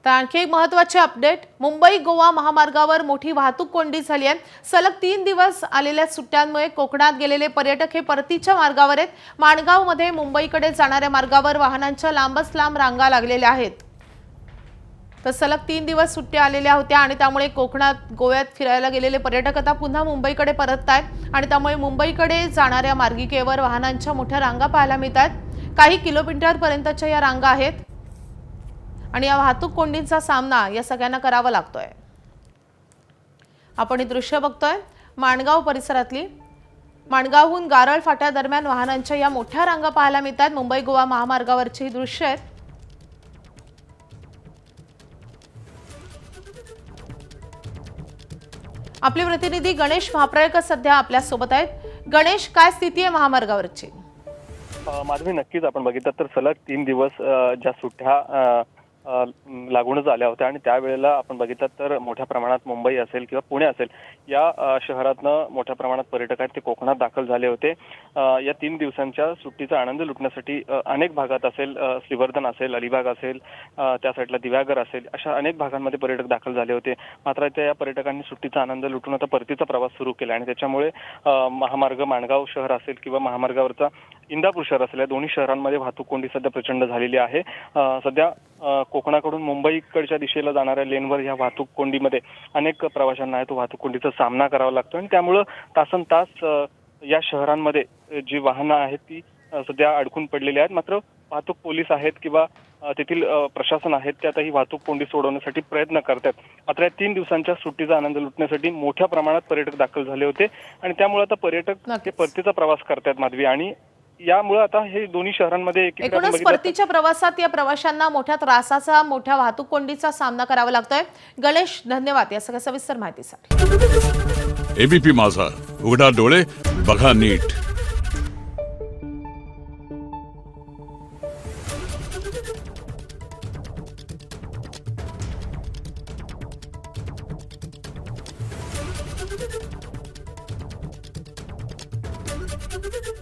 तर आणखी एक महत्त्वाचे अपडेट, मुंबई गोवा महामार्गावर मोठी वाहतूक कोंडी झाली आहे। सलग 3 दिवस आलेल्या सुट्ट्यांमुळे कोकणात गेलेले पर्यटक हे परतीच्या मार्गावर आहेत। माणगावमध्ये मुंबईकडे जाणाऱ्या मार्गावर वाहनांच्या लांबच लांब रांगा लागलेल्या आहेत। तर सलग 3 दिवस सुट्ट्या आलेल्या होत्या आणि त्यामुळे कोकणात गोव्यात फिरायला गेलेले पर्यटक आता पुन्हा मुंबईकडे परततायत आणि त्यामुळे मुंबईकडे जाणाऱ्या मार्गिकेवर वाहनांच्या मोठ्या रांगा पाहायला मिळतात। काही किलोमीटरपर्यंतच्या या रांगा आहेत आणि या वाहतूक कोंडींचा सामना या सगळ्यांना करावा लागतोय। आपण ही दृश्य बघतोय माणगाव परिसरातली। माणगावहून गारळ फाट्या दरम्यान वाहनांच्या या मोठ्या रांगा पाहायला मिळतात। मुंबई गोवा महामार्गावरची ही दृश्य आहेत। आपले प्रतिनिधी गणेश महाप्रळकर सध्या आपल्या सोबत आहेत। गणेश, काय स्थिती आहे महामार्गावरची? माधवी, नक्कीच आपण बघितलं तर सलग 3 दिवस ज्या सुट्ट्या लागूनच आल्या होत्या आणि त्यावेळेला आपण बघितलं तर मोठ्या प्रमाणात मुंबई असेल किंवा पुणे असेल या शहरातनं मोठ्या प्रमाणात पर्यटक आहेत ते कोकणात दाखल झाले होते। या 3 दिवसांच्या सुट्टीचा आनंद लुटण्यासाठी अनेक भागात असेल, श्रीवर्धन असेल, अलिबाग असेल, त्या साईडला दिव्यागर असेल, अशा अनेक भागांमध्ये पर्यटक दाखल झाले होते। मात्र या पर्यटकांनी सुट्टीचा आनंद लुटून आता परतीचा प्रवास सुरू केला आणि त्याच्यामुळे महामार्ग माणगाव शहर असेल किंवा महामार्गावरचा इंदापूर शहर असेल या दोन्ही शहरांमध्ये वाहतूक कोंडी सध्या प्रचंड झालेली आहे। सध्या कोकणाकडून मुंबईकडच्या दिशेला जाणाऱ्या लेनवर या वाहतूक कोंडीमध्ये अनेक प्रवाशांना तो वाहतूक कोंडीचा सामना करावा लागतो आणि त्यामुळं तासनतास या शहरांमध्ये जी वाहनं आहेत ती सध्या अडकून पडलेली आहेत। मात्र वाहतूक पोलीस आहेत किंवा तेथील प्रशासन आहेत ते आता ही वाहतूक कोंडी सोडवण्यासाठी प्रयत्न करतात। मात्र या 3 दिवसांच्या सुट्टीचा आनंद लुटण्यासाठी मोठ्या प्रमाणात पर्यटक दाखल झाले होते आणि त्यामुळे आता पर्यटक ते परतीचा प्रवास करतात माधवी। आणि यामुळे आता हे दोन्ही शहरांमध्ये एकूणच परतीच्या प्रवासात या प्रवाशांना मोठ्या त्रासाचा, मोठ्या वाहतूक कोंडीचा सामना करावा लागतोय। गणेश, धन्यवाद या सगळ्या सविस्तर माहितीसाठी। एबीपी माझा, उघडा डोळे बघा नीट। Thank you.